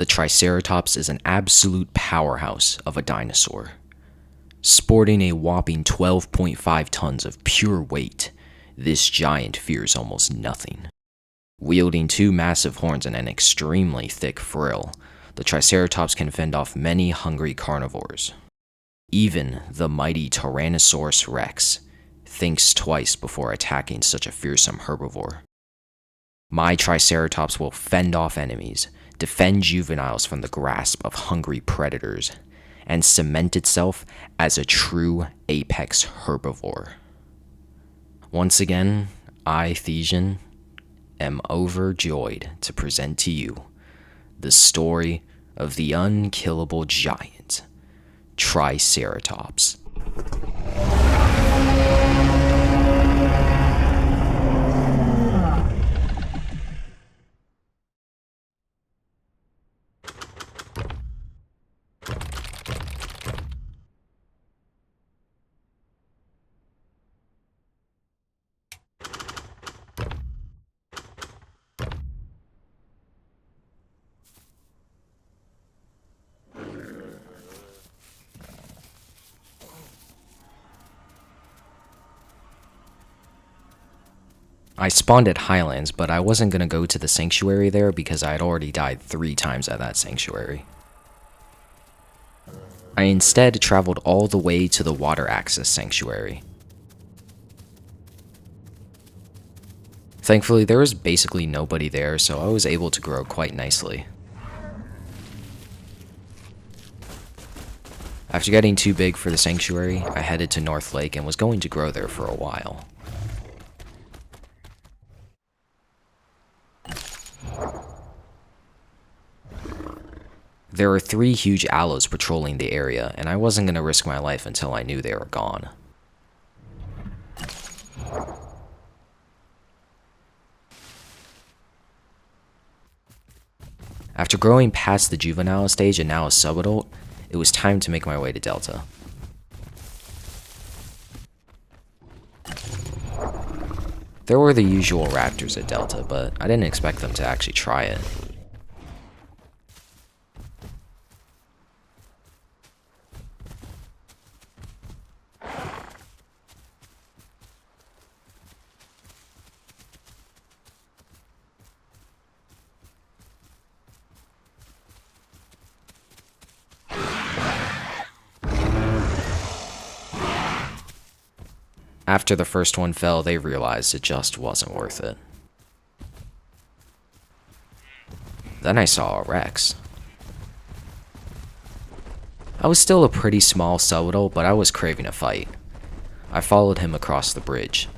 the Triceratops is an absolute powerhouse of a dinosaur. Sporting a whopping 12.5 tons of pure weight, this giant fears almost nothing. Wielding two massive horns and an extremely thick frill, the Triceratops can fend off many hungry carnivores. Even the mighty Tyrannosaurus Rex thinks twice before attacking such a fearsome herbivore. My Triceratops will fend off enemies, defend juveniles from the grasp of hungry predators, and cement itself as a true apex herbivore. Once again, I, Thesian, am overjoyed to present to you the story of the unkillable giant, Triceratops. I spawned at Highlands, but I wasn't going to go to the sanctuary there because I had already died 3 times at that sanctuary. I instead traveled all the way to the water access sanctuary. Thankfully, there was basically nobody there, so I was able to grow quite nicely. After getting too big for the sanctuary, I headed to North Lake and was going to grow there for a while. There were 3 huge aloes patrolling the area, and I wasn't going to risk my life until I knew they were gone. After growing past the juvenile stage and now a subadult, it was time to make my way to Delta. There were the usual raptors at Delta, but I didn't expect them to actually try it. After the first one fell, they realized it just wasn't worth it. Then I saw a Rex. I was still a pretty small subadult, but I was craving a fight. I followed him across the bridge.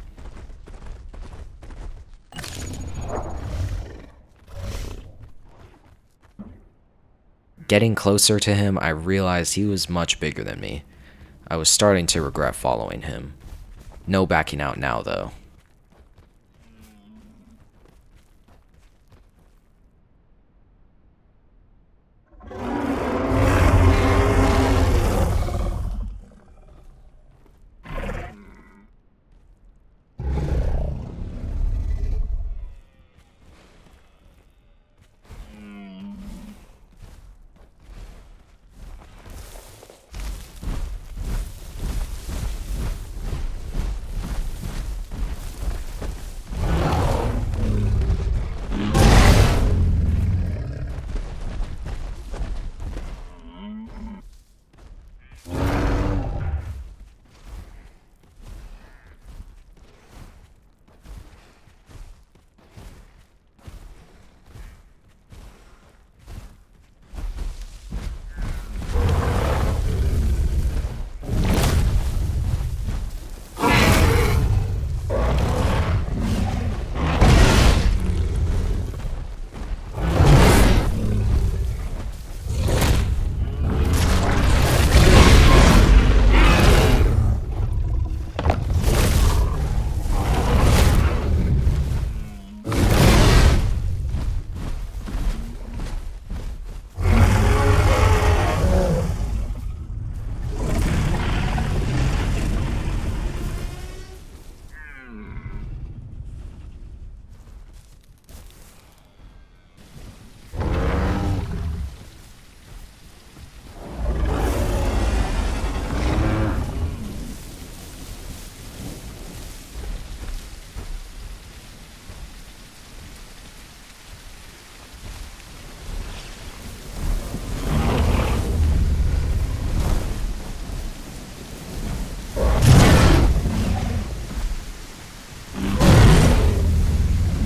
Getting closer to him, I realized he was much bigger than me. I was starting to regret following him. No backing out now, though.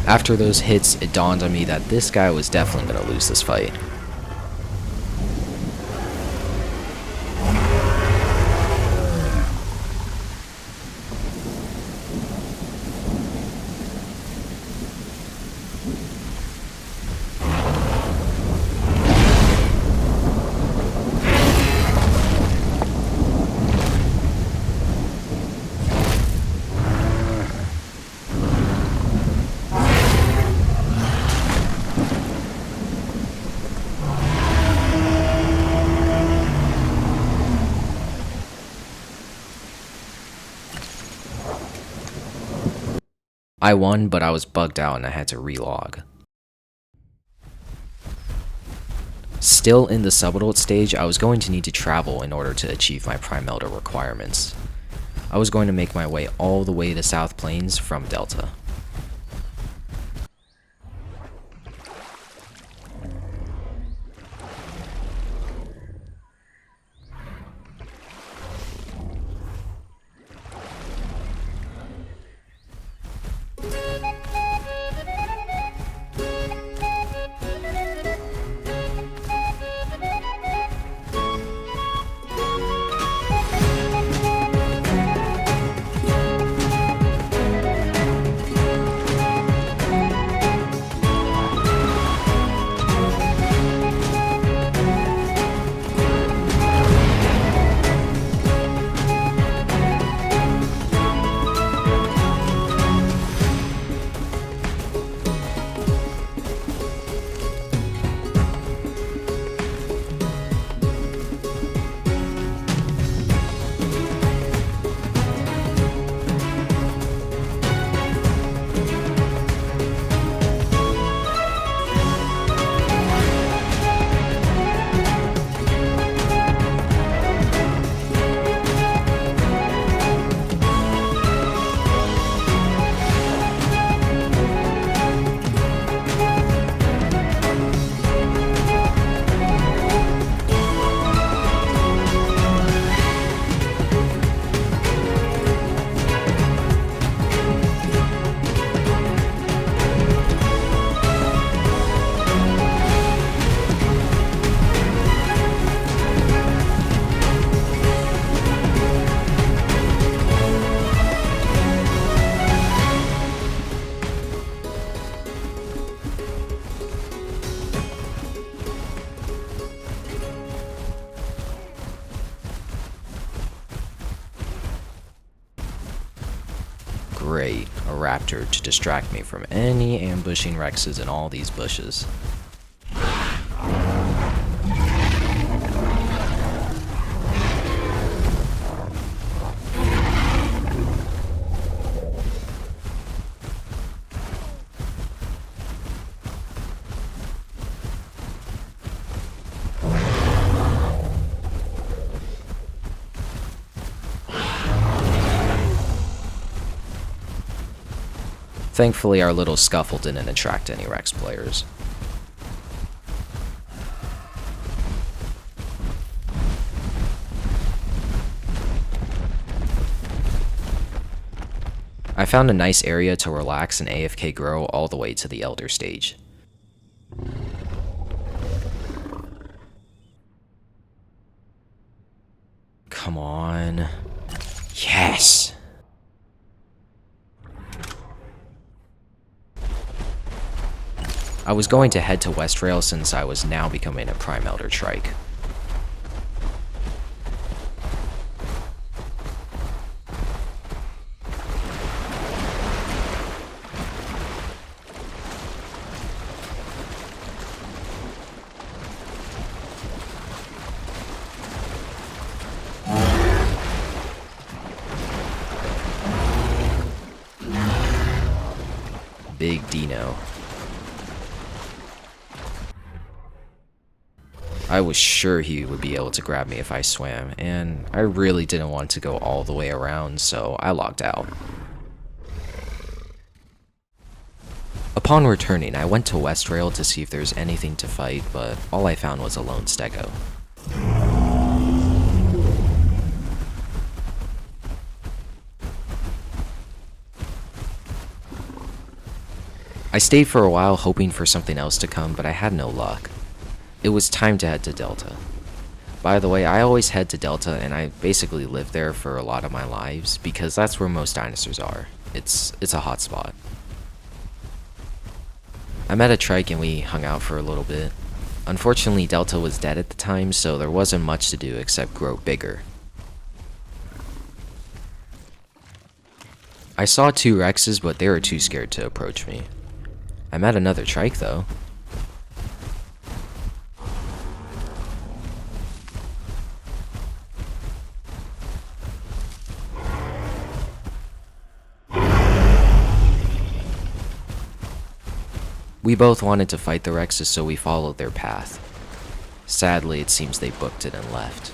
After those hits, it dawned on me that this guy was definitely going to lose this fight. I won, but I was bugged out and I had to relog. Still in the subadult stage, I was going to need to travel in order to achieve my Prime Elder requirements. I was going to make my way all the way to South Plains from Delta. Great, a raptor to distract me from any ambushing Rexes in all these bushes. Thankfully, our little scuffle didn't attract any Rex players. I found a nice area to relax and AFK grow all the way to the Elder stage. Come on. Yes! I was going to head to Westrail since I was now becoming a Prime Elder Trike. Big Dino. I was sure he would be able to grab me if I swam, and I really didn't want to go all the way around, so I logged out. Upon returning, I went to Westrail to see if there's anything to fight, but all I found was a lone stego. I stayed for a while hoping for something else to come, but I had no luck. It was time to head to Delta. By the way, I always head to Delta and I basically live there for a lot of my lives because that's where most dinosaurs are. It's a hot spot. I met a trike and we hung out for a little bit. Unfortunately, Delta was dead at the time, so there wasn't much to do except grow bigger. I saw 2 Rexes, but they were too scared to approach me. I met another trike though. We both wanted to fight the Rexes, so we followed their path. Sadly, it seems they booked it and left.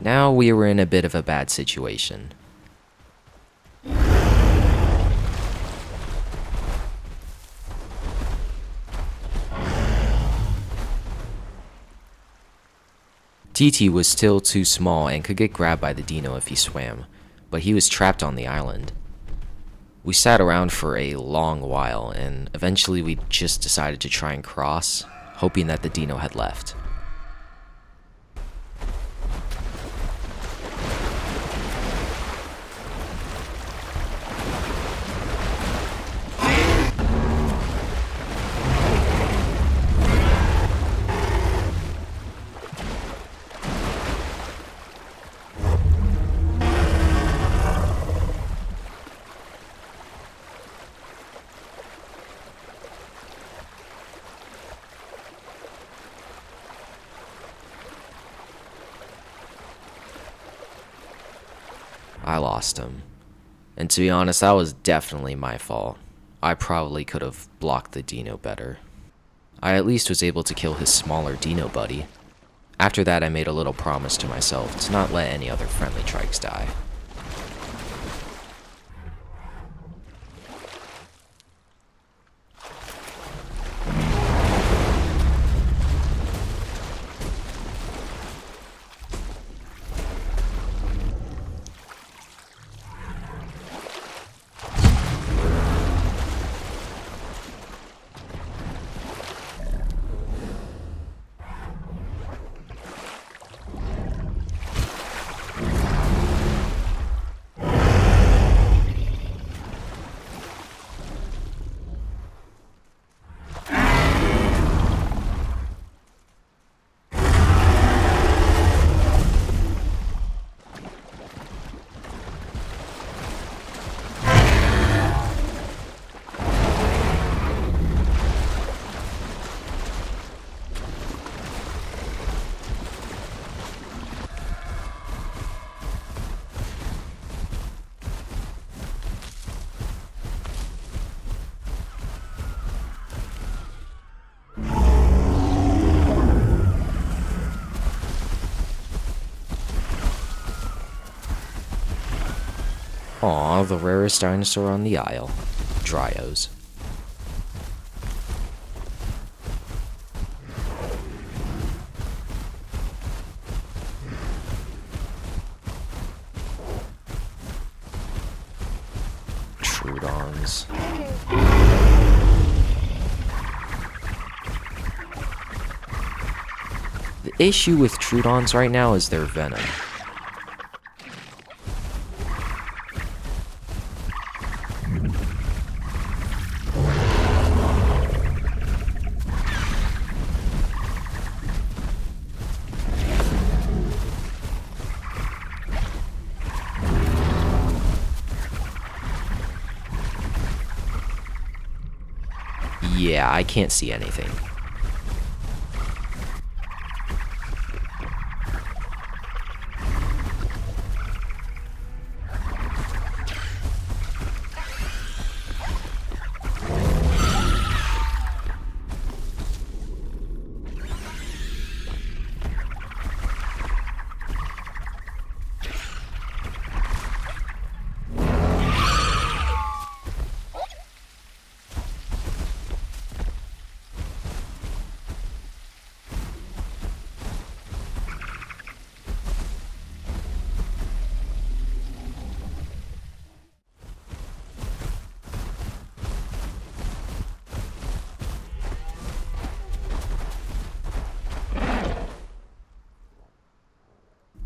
Now we were in a bit of a bad situation. TT was still too small and could get grabbed by the dino if he swam, but he was trapped on the island. We sat around for a long while, and eventually we just decided to try and cross, hoping that the dino had left. I lost him. And to be honest, that was definitely my fault. I probably could have blocked the dino better. I at least was able to kill his smaller dino buddy. After that, I made a little promise to myself to not let any other friendly trikes die. Aw, the rarest dinosaur on the isle. Dryos. Troodons. The issue with Troodons right now is their venom. Yeah, I can't see anything.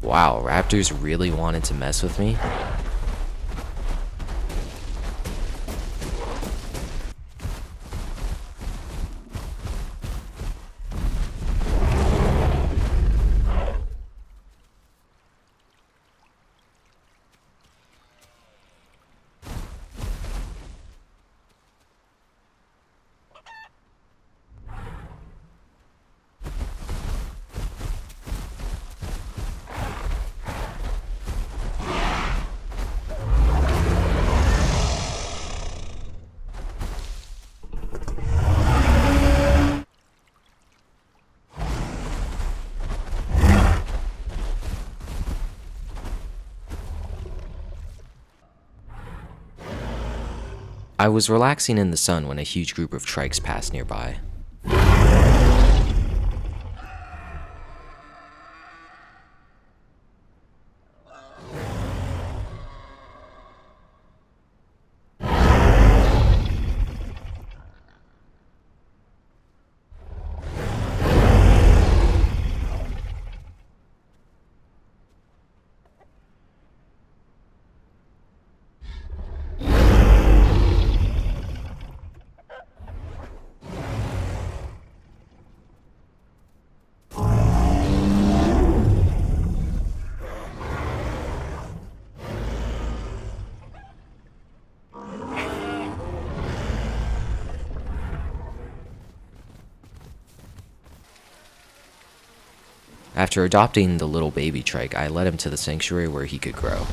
Wow, raptors really wanted to mess with me? I was relaxing in the sun when a huge group of trikes passed nearby. After adopting the little baby trike, I led him to the sanctuary where he could grow.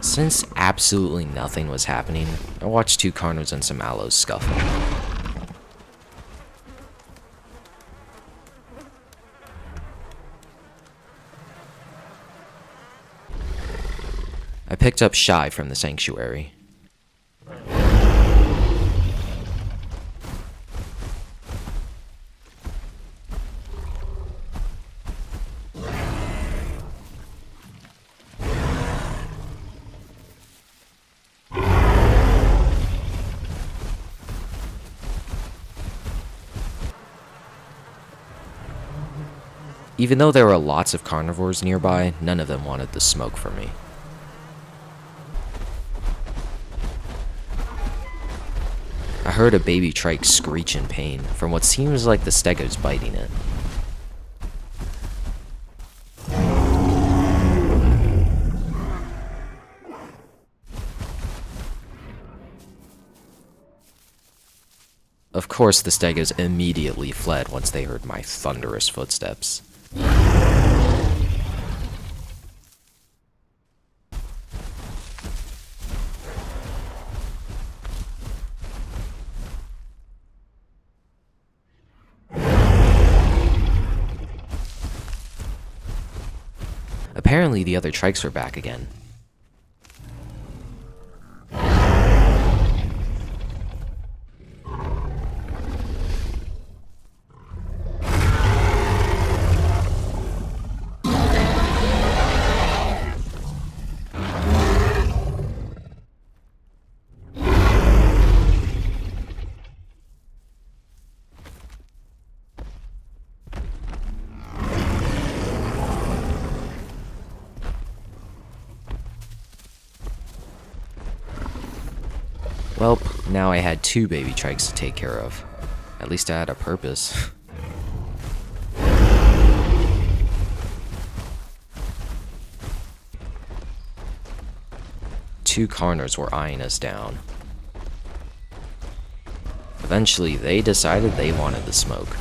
Since absolutely nothing was happening, I watched two carnivores and some aloes scuffle. I picked up Shy from the sanctuary. Even though there were lots of carnivores nearby, none of them wanted the smoke from me. I heard a baby trike screech in pain from what seems like the stegos biting it. Of course, the stegos immediately fled once they heard my thunderous footsteps. Apparently, the other trikes were back again. Well, now I had two baby trikes to take care of. At least I had a purpose. two carnivores were eyeing us down. Eventually, they decided they wanted the smoke.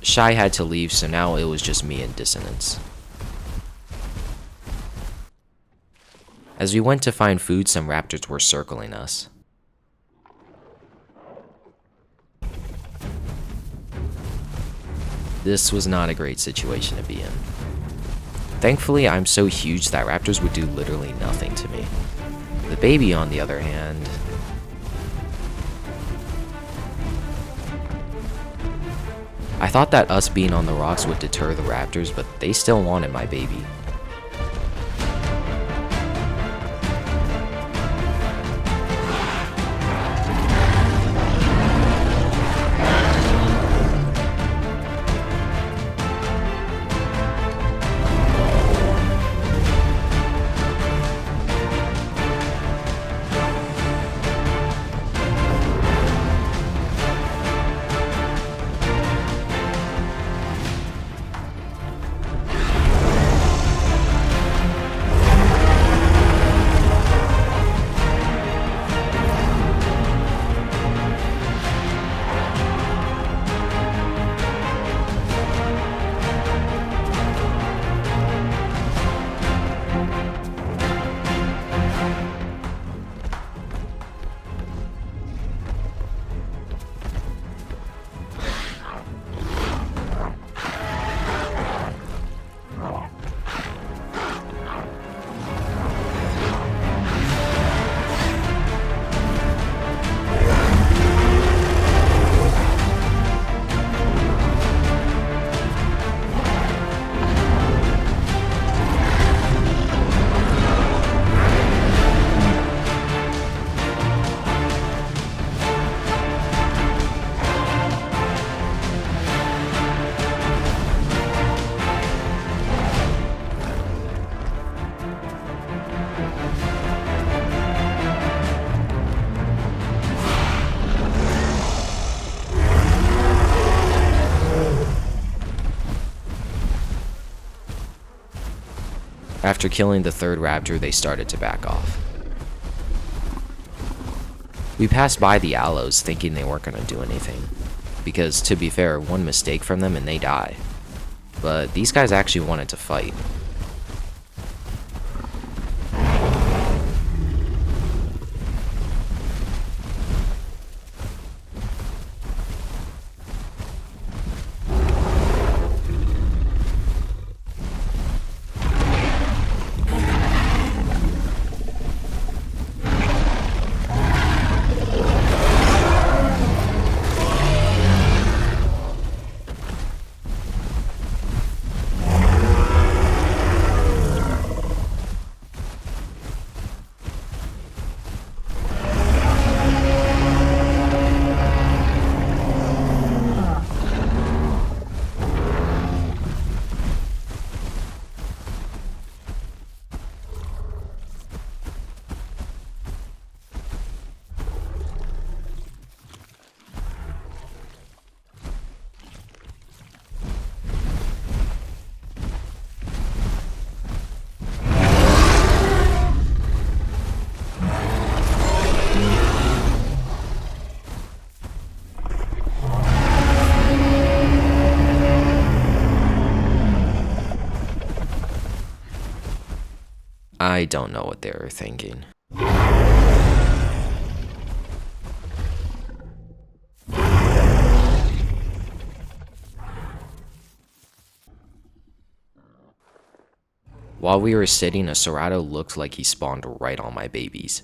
Shy had to leave, so now it was just me and Dissonance. As we went to find food, some raptors were circling us. This was not a great situation to be in. Thankfully, I'm so huge that raptors would do literally nothing to me. The baby, on the other hand... I thought that us being on the rocks would deter the raptors, but they still wanted my baby. After killing the third raptor, they started to back off. We passed by the aloes thinking they weren't going to do anything, because to be fair, one mistake from them and they die. But these guys actually wanted to fight. I don't know what they were thinking. While we were sitting, a Cerато looked like he spawned right on my babies.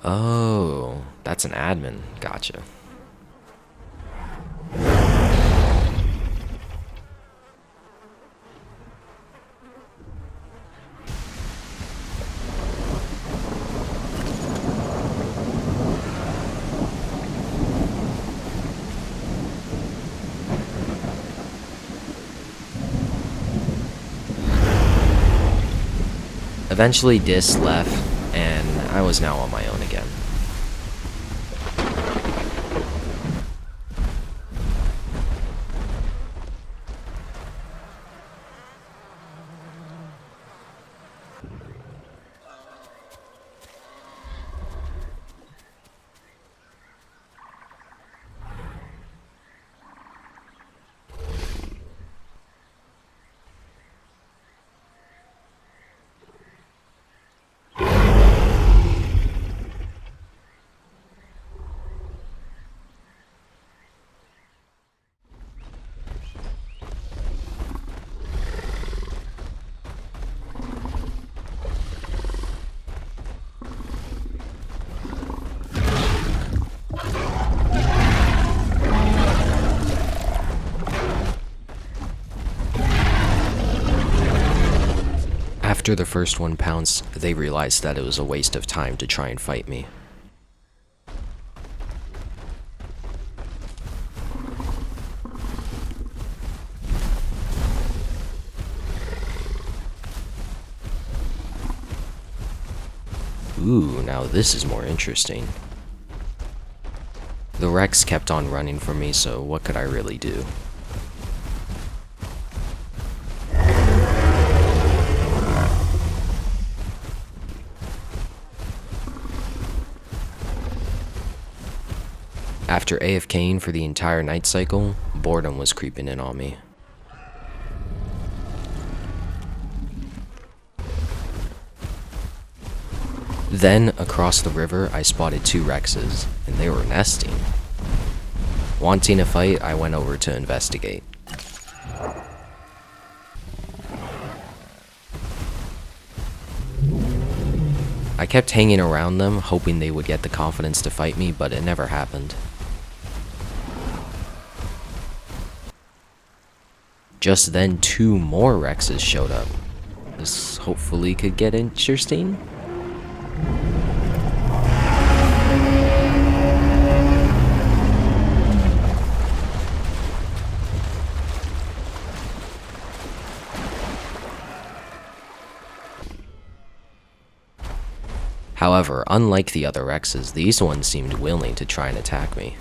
Oh, that's an admin. Gotcha. Eventually, Dis left, and I was now on my own again. After the first one pounced, they realized that it was a waste of time to try and fight me. Ooh, now this is more interesting. The Rex kept on running from me, so what could I really do? After AFKing for the entire night cycle, boredom was creeping in on me. Then, across the river, I spotted 2 Rexes, and they were nesting. Wanting a fight, I went over to investigate. I kept hanging around them, hoping they would get the confidence to fight me, but it never happened. Just then, 2 more Rexes showed up. This hopefully could get interesting. However, unlike the other Rexes, these ones seemed willing to try and attack me.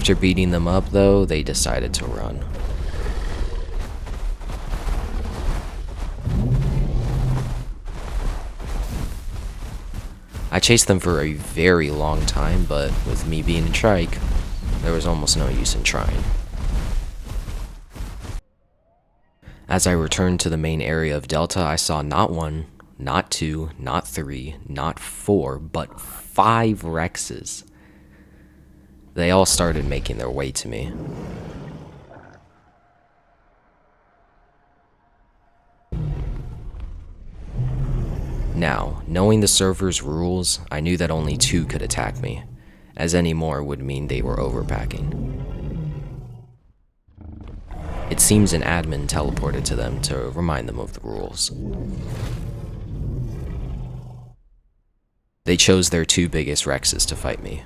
After beating them up, though, they decided to run. I chased them for a very long time, but with me being a trike, there was almost no use in trying. As I returned to the main area of Delta, I saw not one, not two, not three, not four, but 5 Rexes. They all started making their way to me. Now, knowing the server's rules, I knew that only 2 could attack me, as any more would mean they were overpacking. It seems an admin teleported to them to remind them of the rules. They chose their 2 biggest Rexes to fight me.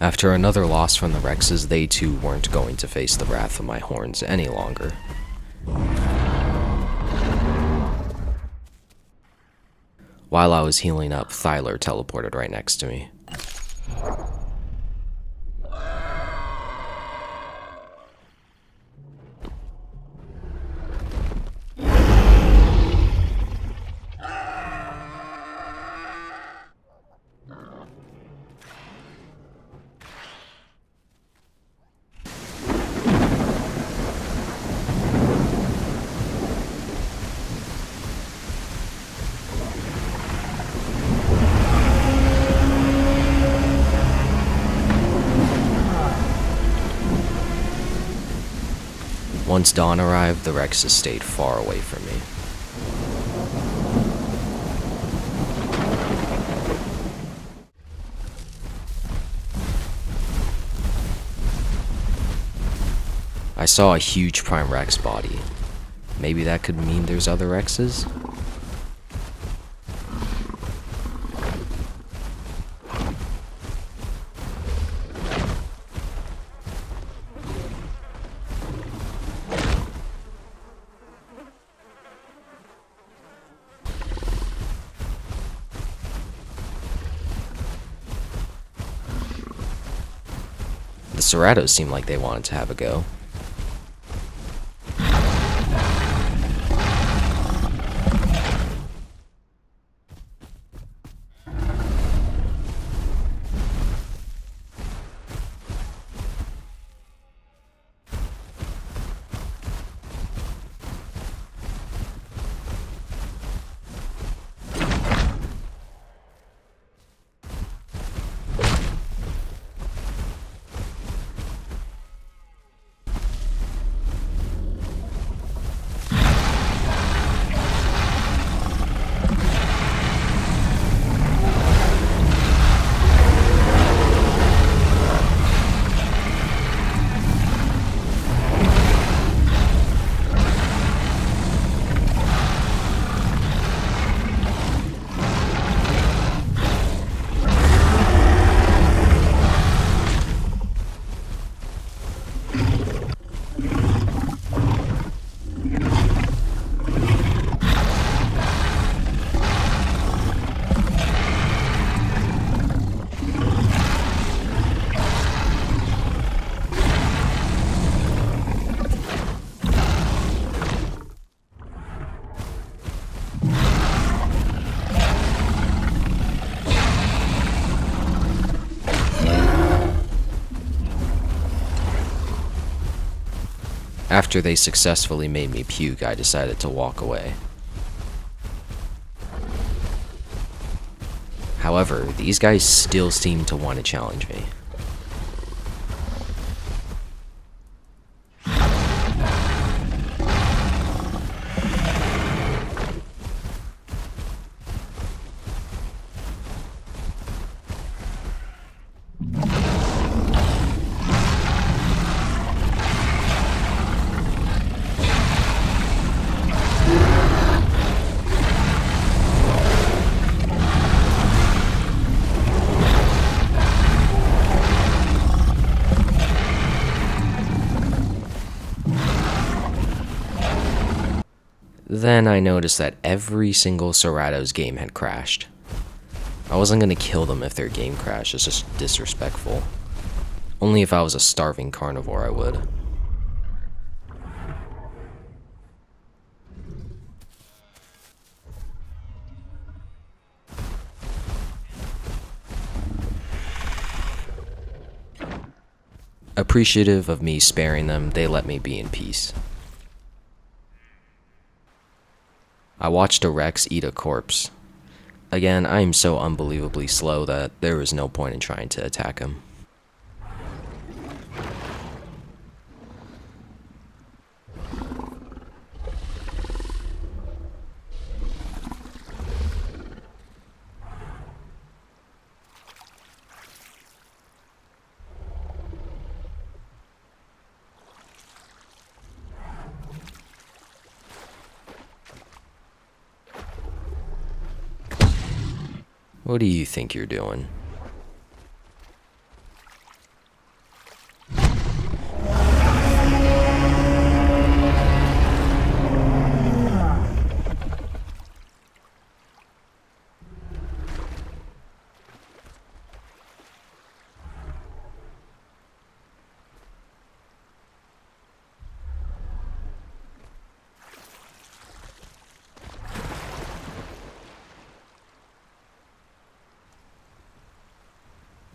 After another loss from the Rexes, they too weren't going to face the wrath of my horns any longer. While I was healing up, Thyler teleported right next to me. Once dawn arrived, the Rexes stayed far away from me. I saw a huge Prime Rex body. Maybe that could mean there's other Rexes? The Ceratops seemed like they wanted to have a go. After they successfully made me puke, I decided to walk away. However, these guys still seem to want to challenge me. Then I noticed that every single Ceratops game had crashed. I wasn't gonna kill them if their game crashed, it's just disrespectful. Only if I was a starving carnivore I would. Appreciative of me sparing them, they let me be in peace. I watched a Rex eat a corpse. Again, I am so unbelievably slow that there was no point in trying to attack him. What do you think you're doing?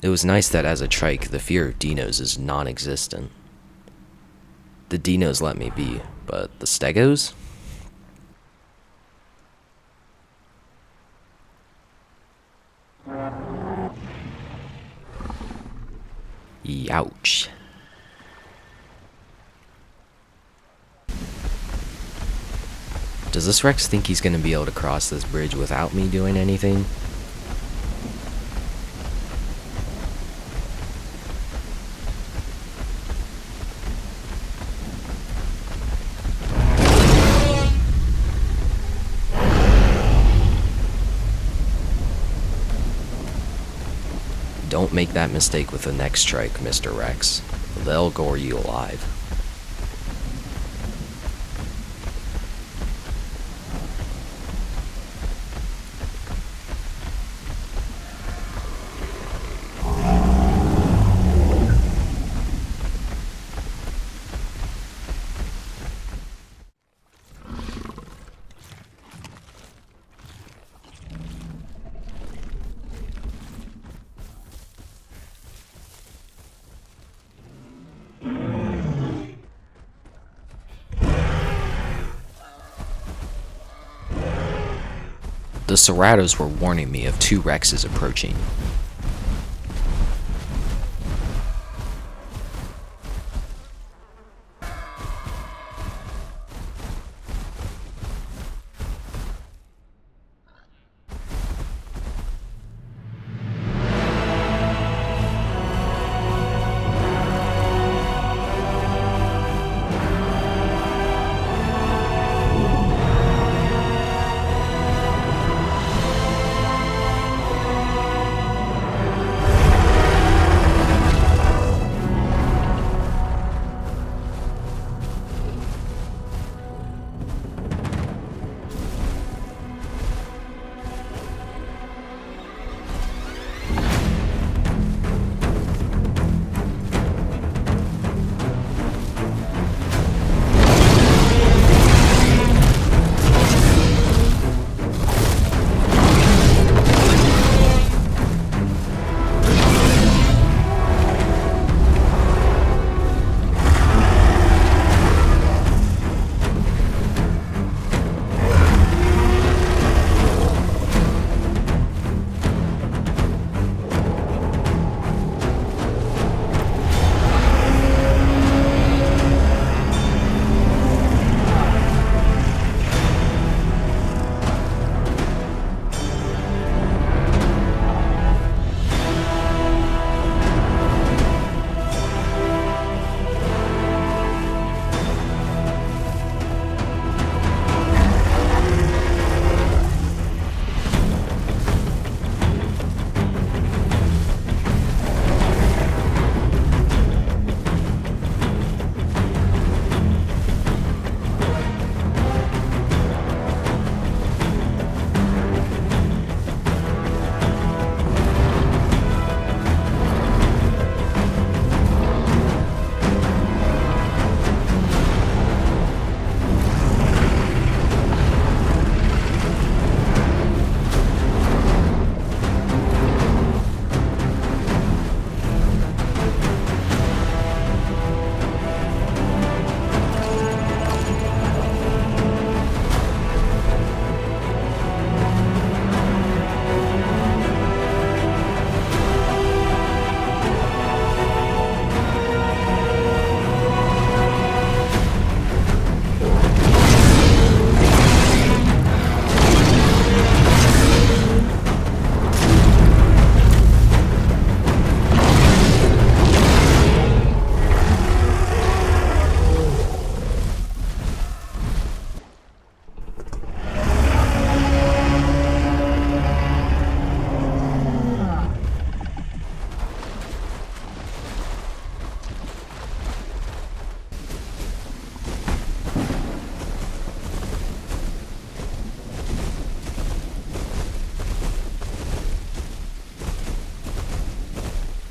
It was nice that as a trike, the fear of dinos is non-existent. The dinos let me be, but the stegos? Youch. Does this Rex think he's gonna be able to cross this bridge without me doing anything? Don't make that mistake with the next strike, Mr. Rex. They'll gore you alive. The Ceratops were warning me of two Rexes approaching.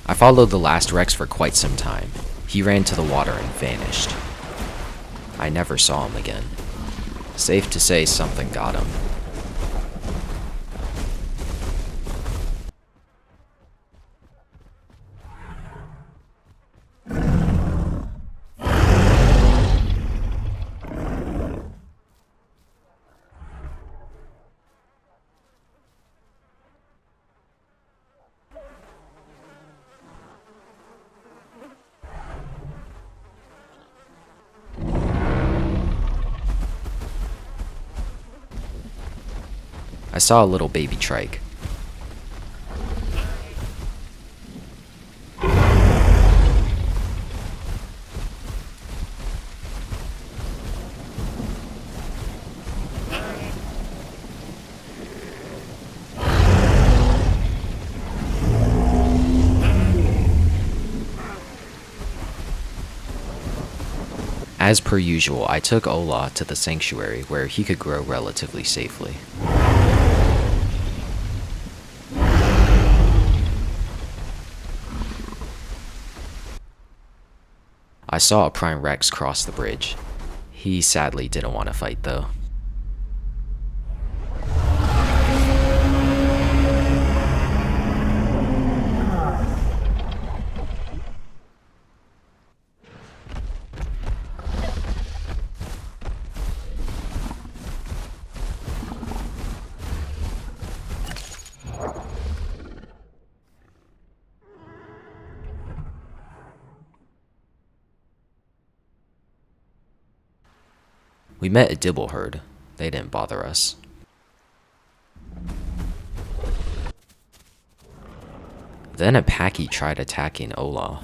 I followed the last Rex for quite some time. He ran to the water and vanished. I never saw him again. Safe to say something got him. I saw a little baby trike. As per usual, I took Ola to the sanctuary where he could grow relatively safely. I saw a prime Rex cross the bridge. He sadly didn't want to fight though. We met a dibble herd. They didn't bother us. Then a packy tried attacking Ola.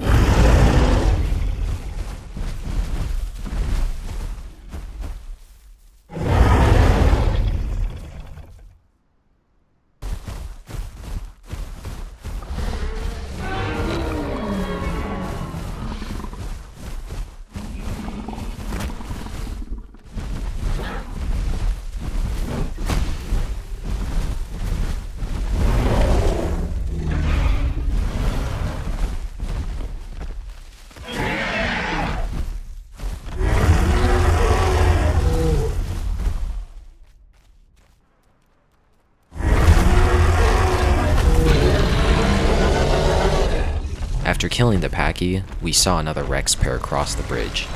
After killing the packy, we saw another Rex pair cross the bridge.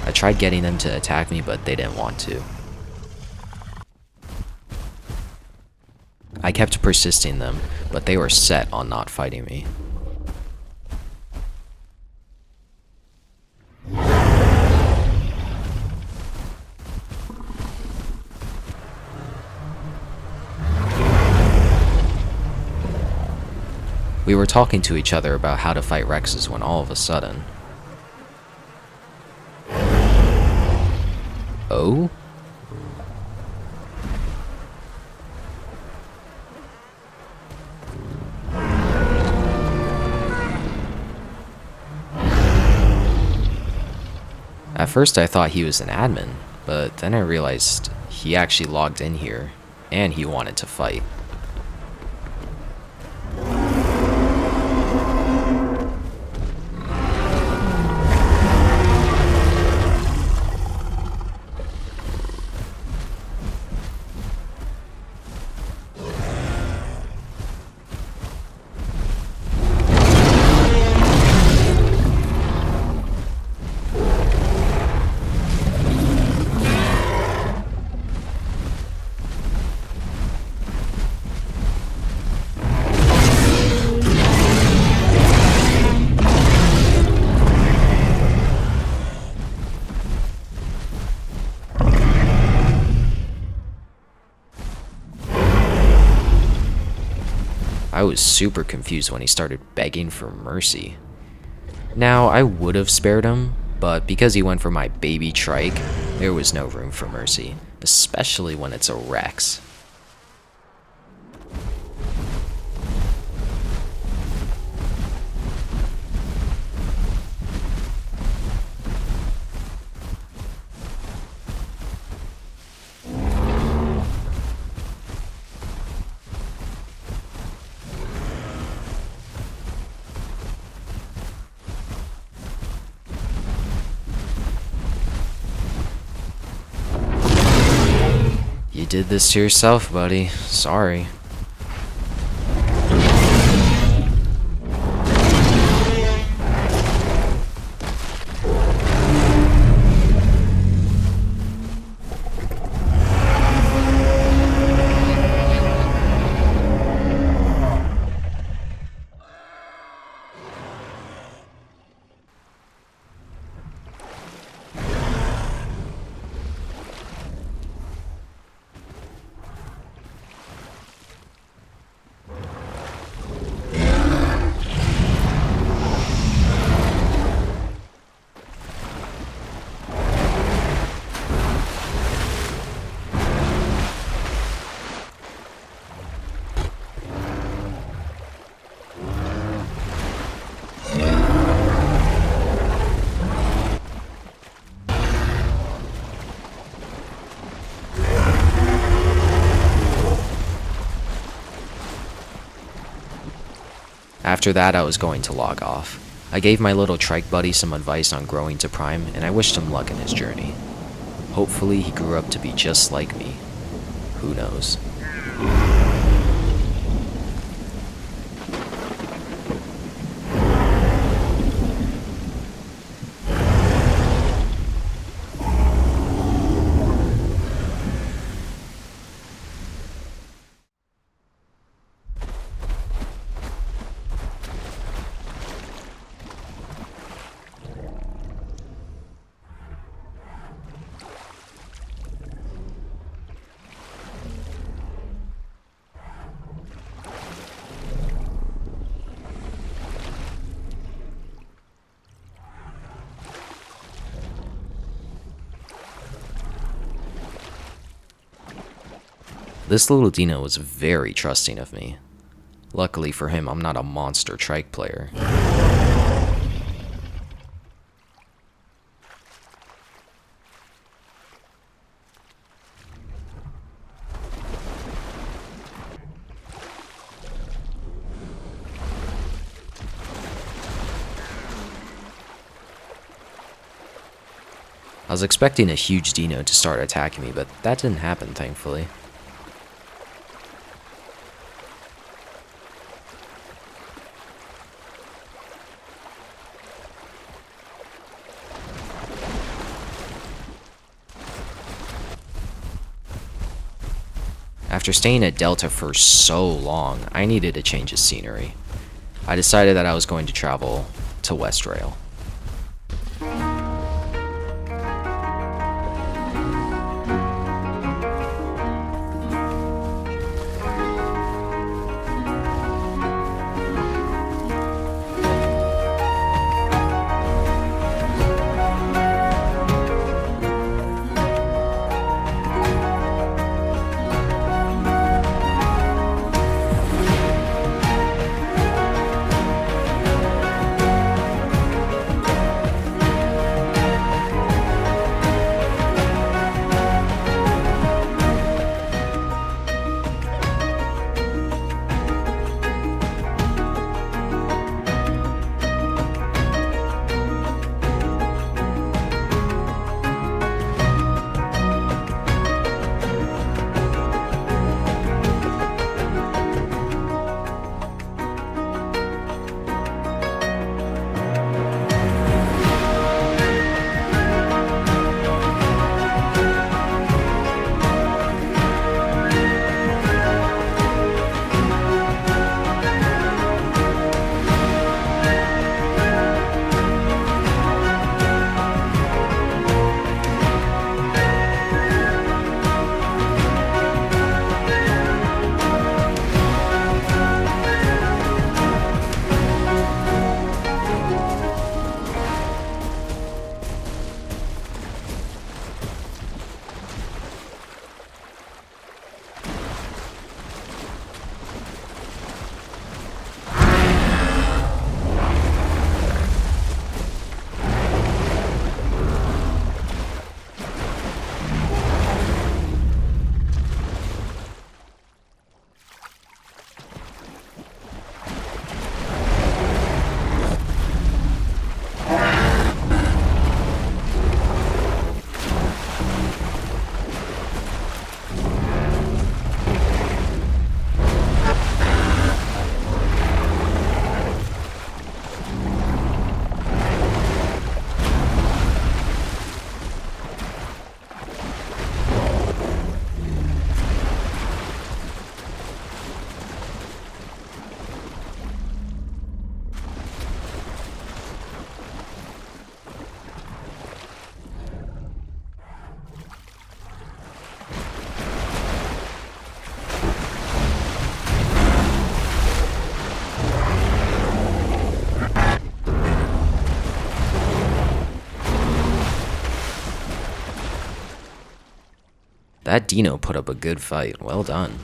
I tried getting them to attack me, but they didn't want to. I kept persisting them, but they were set on not fighting me. We were talking to each other about how to fight Rexes when all of a sudden... Oh? At first I thought he was an admin, but then I realized he actually logged in here, and he wanted to fight. I was super confused when he started begging for mercy. Now, I would have spared him, but because he went for my baby trike, there was no room for mercy, especially when it's a Rex. did this to yourself, buddy. Sorry. After that, I was going to log off. I gave my little trike buddy some advice on growing to prime, and I wished him luck in his journey. Hopefully, he grew up to be just like me. Who knows? This little dino was very trusting of me. Luckily for him, I'm not a monster trike player. I was expecting a huge dino to start attacking me, but that didn't happen, thankfully. After staying at Delta for so long, I needed a change of scenery. I decided that I was going to travel to West Rail. That dino put up a good fight. Well done.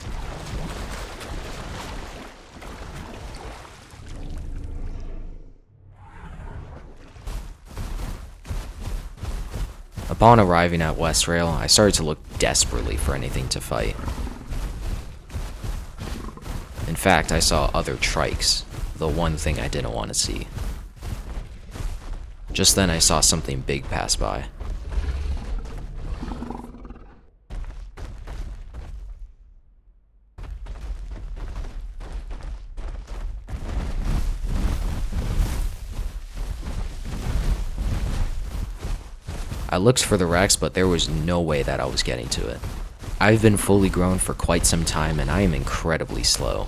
Upon arriving at Westrail, I started to look desperately for anything to fight. In fact, I saw other trikes, the one thing I didn't want to see. Just then I saw something big pass by. I looked for the Rex, but there was no way that I was getting to it. I've been fully grown for quite some time, and I am incredibly slow.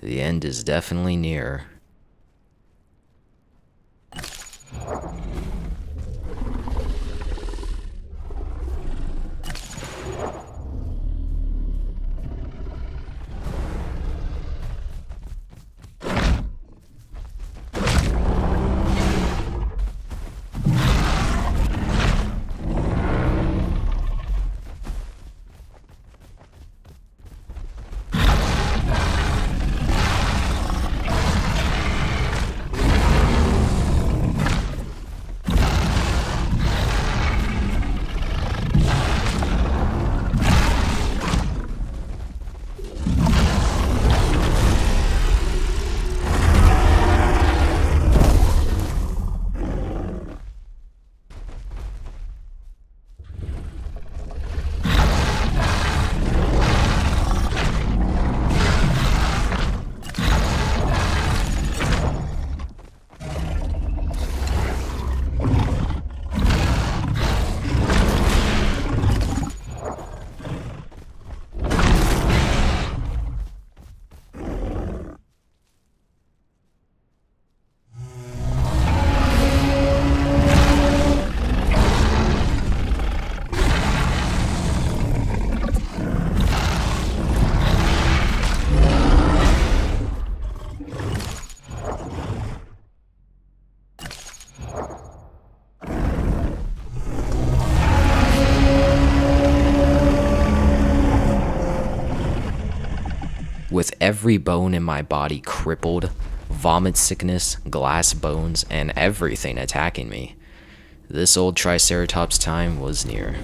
The end is definitely near. With every bone in my body crippled, vomit sickness, glass bones, and everything attacking me, this old Triceratops time was near.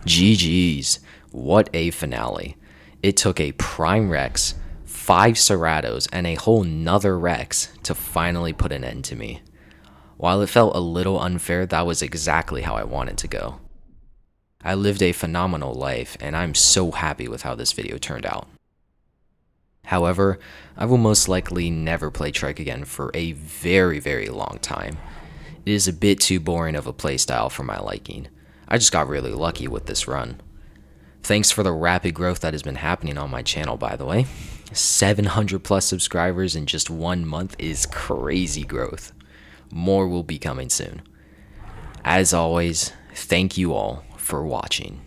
GG's, what a finale. It took a Prime Rex, 5 Ceratos, and a whole nother Rex to finally put an end to me. While it felt a little unfair, that was exactly how I wanted to go. I lived a phenomenal life, and I'm so happy with how this video turned out. However, I will most likely never play Trike again for a very long time. It is a bit too boring of a playstyle for my liking. I just got really lucky with this run. Thanks for the rapid growth that has been happening on my channel, by the way. 700 plus subscribers in just 1 month is crazy growth. More will be coming soon. As always, thank you all for watching.